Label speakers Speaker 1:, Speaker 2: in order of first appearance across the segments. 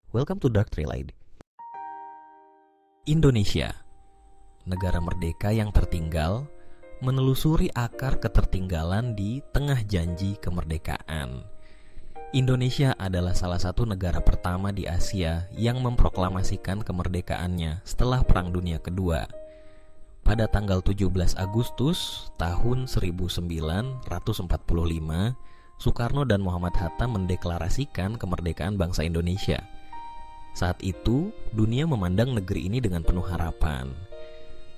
Speaker 1: Welcome to Dark Twilight. Indonesia, negara merdeka yang tertinggal, menelusuri akar ketertinggalan di tengah janji kemerdekaan. Indonesia adalah salah satu negara pertama di Asia yang memproklamasikan kemerdekaannya setelah Perang Dunia Kedua. Pada tanggal 17 Agustus tahun 1945, Soekarno dan Muhammad Hatta mendeklarasikan kemerdekaan bangsa Indonesia. Saat itu, dunia memandang negeri ini dengan penuh harapan.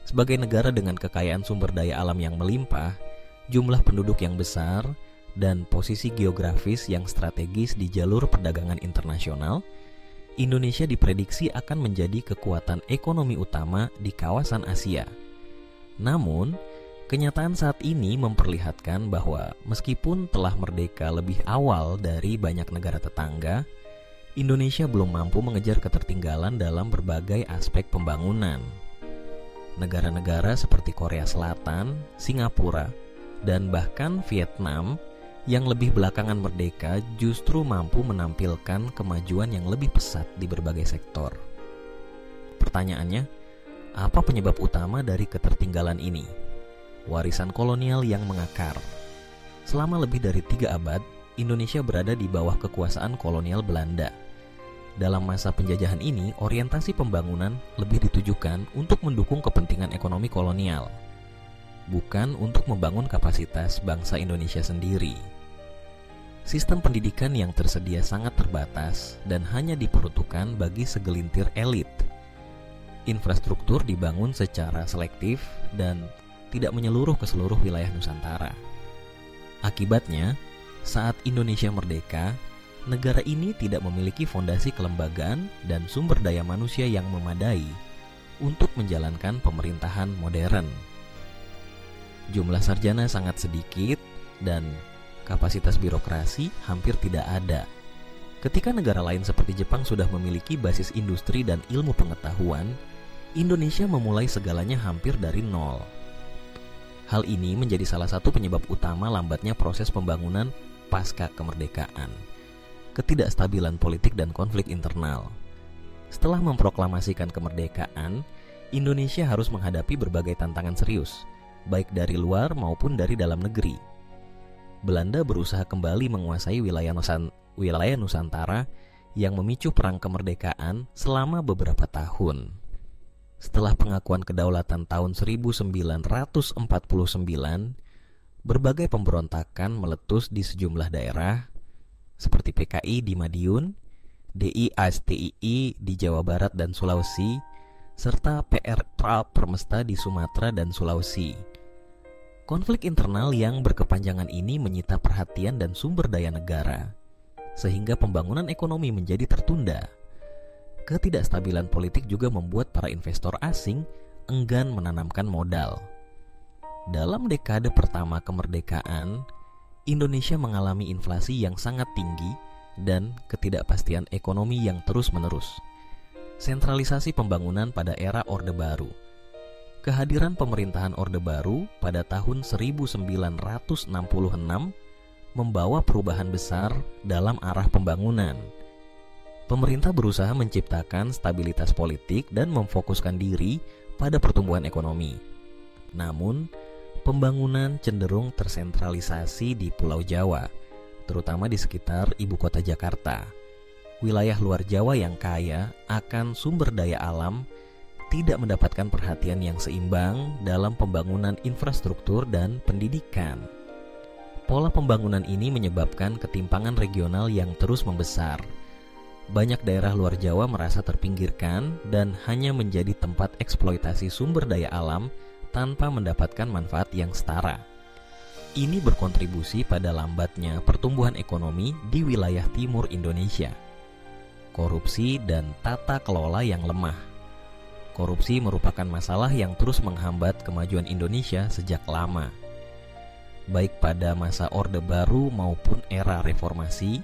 Speaker 1: Sebagai negara dengan kekayaan sumber daya alam yang melimpah, jumlah penduduk yang besar, dan posisi geografis yang strategis di jalur perdagangan internasional, Indonesia diprediksi akan menjadi kekuatan ekonomi utama di kawasan Asia. Namun, kenyataan saat ini memperlihatkan bahwa meskipun telah merdeka lebih awal dari banyak negara tetangga, Indonesia belum mampu mengejar ketertinggalan dalam berbagai aspek pembangunan. Negara-negara seperti Korea Selatan, Singapura, dan bahkan Vietnam yang lebih belakangan merdeka justru mampu menampilkan kemajuan yang lebih pesat di berbagai sektor. Pertanyaannya, apa penyebab utama dari ketertinggalan ini? Warisan kolonial yang mengakar. Selama lebih dari 3 abad, Indonesia berada di bawah kekuasaan kolonial Belanda. Dalam masa penjajahan ini, orientasi pembangunan lebih ditujukan untuk mendukung kepentingan ekonomi kolonial, bukan untuk membangun kapasitas bangsa Indonesia sendiri. Sistem pendidikan yang tersedia sangat terbatas dan hanya diperuntukkan bagi segelintir elit. Infrastruktur dibangun secara selektif dan tidak menyeluruh ke seluruh wilayah Nusantara. Akibatnya, saat Indonesia merdeka, negara ini tidak memiliki fondasi kelembagaan dan sumber daya manusia yang memadai untuk menjalankan pemerintahan modern. Jumlah sarjana sangat sedikit dan kapasitas birokrasi hampir tidak ada. Ketika negara lain seperti Jepang sudah memiliki basis industri dan ilmu pengetahuan, Indonesia memulai segalanya hampir dari nol. Hal ini menjadi salah satu penyebab utama lambatnya proses pembangunan pasca kemerdekaan. Ketidakstabilan politik dan konflik internal. Setelah memproklamasikan kemerdekaan, Indonesia harus menghadapi berbagai tantangan serius, baik dari luar maupun dari dalam negeri. Belanda berusaha kembali menguasai wilayah Nusantara yang memicu perang kemerdekaan selama beberapa tahun. Setelah pengakuan kedaulatan tahun 1949, berbagai pemberontakan meletus di sejumlah daerah, seperti PKI di Madiun, DIASTII di Jawa Barat dan Sulawesi, serta PRA Permesta di Sumatera dan Sulawesi. Konflik internal yang berkepanjangan ini menyita perhatian dan sumber daya negara, sehingga pembangunan ekonomi menjadi tertunda. Ketidakstabilan politik juga membuat para investor asing enggan menanamkan modal. Dalam dekade pertama kemerdekaan, Indonesia mengalami inflasi yang sangat tinggi dan ketidakpastian ekonomi yang terus-menerus. Sentralisasi pembangunan pada era Orde Baru. Kehadiran pemerintahan Orde Baru pada tahun 1966 membawa perubahan besar dalam arah pembangunan. Pemerintah berusaha menciptakan stabilitas politik dan memfokuskan diri pada pertumbuhan ekonomi. Namun, pembangunan cenderung tersentralisasi di Pulau Jawa, terutama di sekitar ibu kota Jakarta. Wilayah luar Jawa yang kaya akan sumber daya alam tidak mendapatkan perhatian yang seimbang dalam pembangunan infrastruktur dan pendidikan. Pola pembangunan ini menyebabkan ketimpangan regional yang terus membesar. Banyak daerah luar Jawa merasa terpinggirkan dan hanya menjadi tempat eksploitasi sumber daya alam tanpa mendapatkan manfaat yang setara. Ini berkontribusi pada lambatnya pertumbuhan ekonomi di wilayah timur Indonesia. Korupsi dan tata kelola yang lemah. Korupsi merupakan masalah yang terus menghambat kemajuan Indonesia sejak lama. Baik pada masa Orde Baru maupun era reformasi,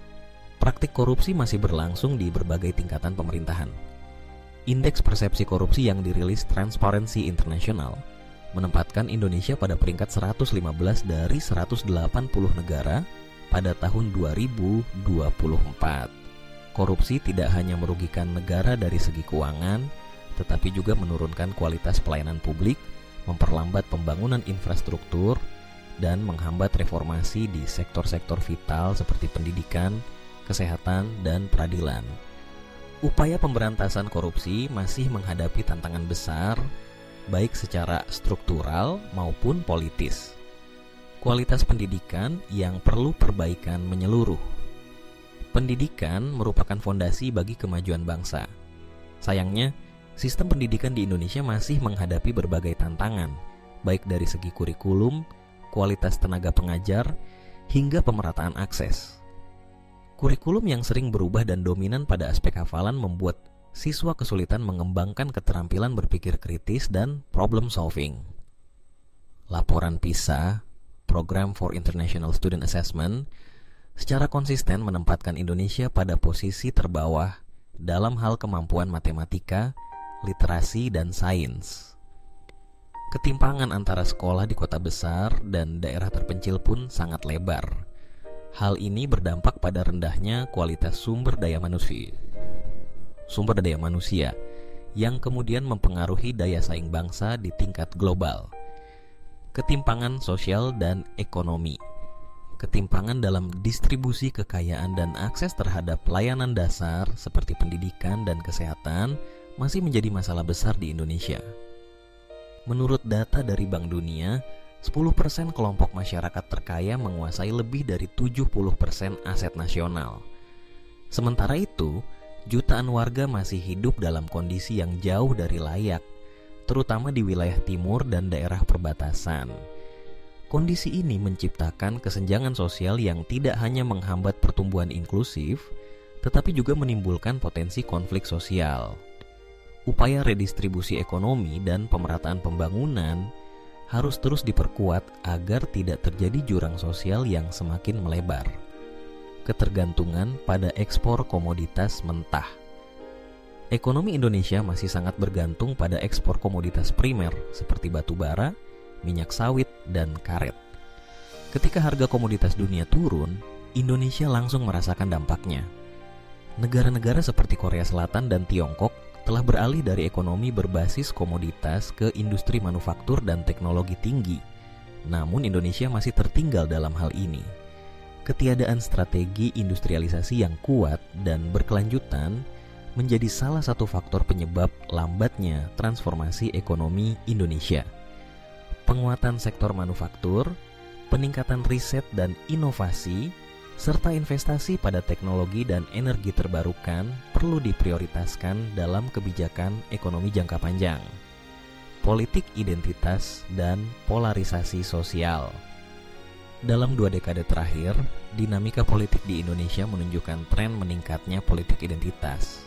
Speaker 1: praktik korupsi masih berlangsung di berbagai tingkatan pemerintahan. Indeks persepsi korupsi yang dirilis Transparency International menempatkan Indonesia pada peringkat 115 dari 180 negara pada tahun 2024. Korupsi tidak hanya merugikan negara dari segi keuangan, tetapi juga menurunkan kualitas pelayanan publik, memperlambat pembangunan infrastruktur, dan menghambat reformasi di sektor-sektor vital seperti pendidikan, kesehatan, dan peradilan. Upaya pemberantasan korupsi masih menghadapi tantangan besar, baik secara struktural maupun politis. Kualitas pendidikan yang perlu perbaikan menyeluruh. Pendidikan merupakan fondasi bagi kemajuan bangsa. Sayangnya, sistem pendidikan di Indonesia masih menghadapi berbagai tantangan, baik dari segi kurikulum, kualitas tenaga pengajar, hingga pemerataan akses. Kurikulum yang sering berubah dan dominan pada aspek hafalan membuat siswa kesulitan mengembangkan keterampilan berpikir kritis dan problem solving. Laporan PISA, Program for International Student Assessment, secara konsisten menempatkan Indonesia pada posisi terbawah dalam hal kemampuan matematika, literasi, dan sains. Ketimpangan antara sekolah di kota besar dan daerah terpencil pun sangat lebar. Hal ini berdampak pada rendahnya kualitas sumber daya manusia yang kemudian mempengaruhi daya saing bangsa di tingkat global. Ketimpangan sosial dan ekonomi. Ketimpangan dalam distribusi kekayaan dan akses terhadap layanan dasar seperti pendidikan dan kesehatan masih menjadi masalah besar di Indonesia. Menurut data dari Bank Dunia, 10% kelompok masyarakat terkaya menguasai lebih dari 70% aset nasional. Sementara itu, jutaan warga masih hidup dalam kondisi yang jauh dari layak, terutama di wilayah timur dan daerah perbatasan. Kondisi ini menciptakan kesenjangan sosial yang tidak hanya menghambat pertumbuhan inklusif, tetapi juga menimbulkan potensi konflik sosial. Upaya redistribusi ekonomi dan pemerataan pembangunan harus terus diperkuat agar tidak terjadi jurang sosial yang semakin melebar. Ketergantungan pada ekspor komoditas mentah. Ekonomi Indonesia masih sangat bergantung pada ekspor komoditas primer seperti batu bara, minyak sawit, dan karet. Ketika harga komoditas dunia turun, Indonesia langsung merasakan dampaknya. Negara-negara seperti Korea Selatan dan Tiongkok telah beralih dari ekonomi berbasis komoditas ke industri manufaktur dan teknologi tinggi. Namun Indonesia masih tertinggal dalam hal ini. Ketiadaan strategi industrialisasi yang kuat dan berkelanjutan menjadi salah satu faktor penyebab lambatnya transformasi ekonomi Indonesia. Penguatan sektor manufaktur, peningkatan riset dan inovasi, serta investasi pada teknologi dan energi terbarukan perlu diprioritaskan dalam kebijakan ekonomi jangka panjang. Politik identitas dan polarisasi sosial. Dalam 2 dekade terakhir, dinamika politik di Indonesia menunjukkan tren meningkatnya politik identitas.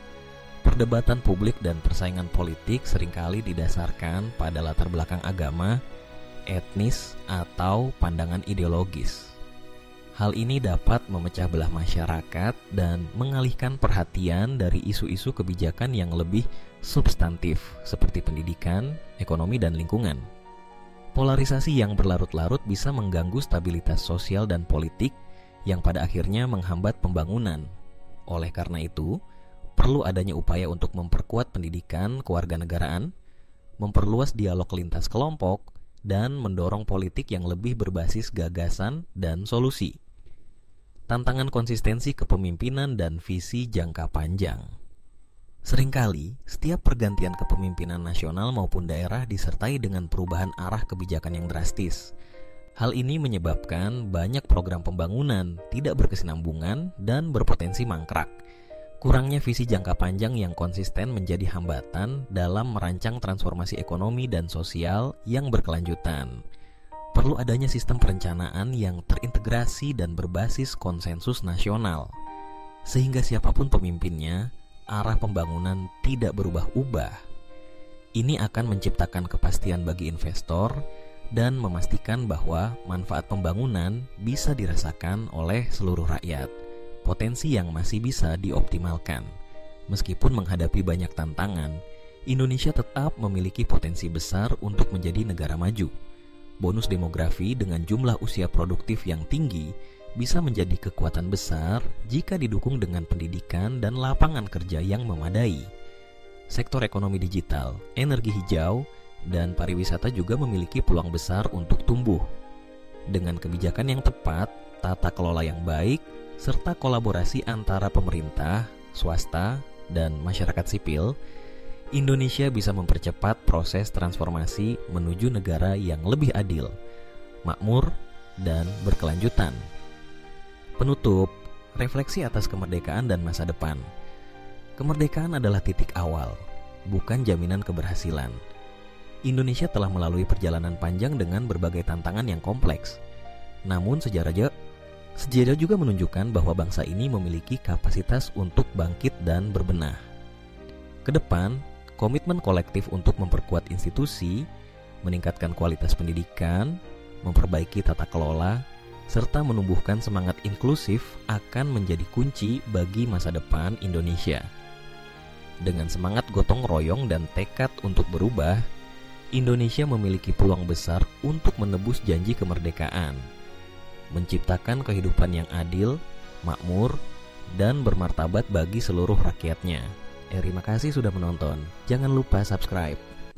Speaker 1: Perdebatan publik dan persaingan politik seringkali didasarkan pada latar belakang agama, etnis, atau pandangan ideologis. Hal ini dapat memecah belah masyarakat dan mengalihkan perhatian dari isu-isu kebijakan yang lebih substantif seperti pendidikan, ekonomi, dan lingkungan. Polarisasi yang berlarut-larut bisa mengganggu stabilitas sosial dan politik yang pada akhirnya menghambat pembangunan. Oleh karena itu, perlu adanya upaya untuk memperkuat pendidikan kewarganegaraan, memperluas dialog lintas kelompok, dan mendorong politik yang lebih berbasis gagasan dan solusi. Tantangan konsistensi kepemimpinan dan visi jangka panjang. Seringkali, setiap pergantian kepemimpinan nasional maupun daerah disertai dengan perubahan arah kebijakan yang drastis. Hal ini menyebabkan banyak program pembangunan tidak berkesinambungan dan berpotensi mangkrak. Kurangnya visi jangka panjang yang konsisten menjadi hambatan dalam merancang transformasi ekonomi dan sosial yang berkelanjutan. Perlu adanya sistem perencanaan yang terintegrasi dan berbasis konsensus nasional, sehingga siapapun pemimpinnya, arah pembangunan tidak berubah-ubah. Ini akan menciptakan kepastian bagi investor dan memastikan bahwa manfaat pembangunan bisa dirasakan oleh seluruh rakyat. Potensi yang masih bisa dioptimalkan. Meskipun menghadapi banyak tantangan, Indonesia tetap memiliki potensi besar untuk menjadi negara maju. Bonus demografi dengan jumlah usia produktif yang tinggi bisa menjadi kekuatan besar jika didukung dengan pendidikan dan lapangan kerja yang memadai. Sektor ekonomi digital, energi hijau, dan pariwisata juga memiliki peluang besar untuk tumbuh. Dengan kebijakan yang tepat, tata kelola yang baik, serta kolaborasi antara pemerintah, swasta, dan masyarakat sipil, Indonesia bisa mempercepat proses transformasi menuju negara yang lebih adil, makmur, dan berkelanjutan. Penutup, refleksi atas kemerdekaan dan masa depan. Kemerdekaan adalah titik awal, bukan jaminan keberhasilan. Indonesia telah melalui perjalanan panjang dengan berbagai tantangan yang kompleks. Namun sejarah juga menunjukkan bahwa bangsa ini memiliki kapasitas untuk bangkit dan berbenah. Kedepan, komitmen kolektif untuk memperkuat institusi, meningkatkan kualitas pendidikan, memperbaiki tata kelola, serta menumbuhkan semangat inklusif akan menjadi kunci bagi masa depan Indonesia. Dengan semangat gotong royong dan tekad untuk berubah, Indonesia memiliki peluang besar untuk menebus janji kemerdekaan, menciptakan kehidupan yang adil, makmur, dan bermartabat bagi seluruh rakyatnya. Terima kasih sudah menonton. Jangan lupa subscribe.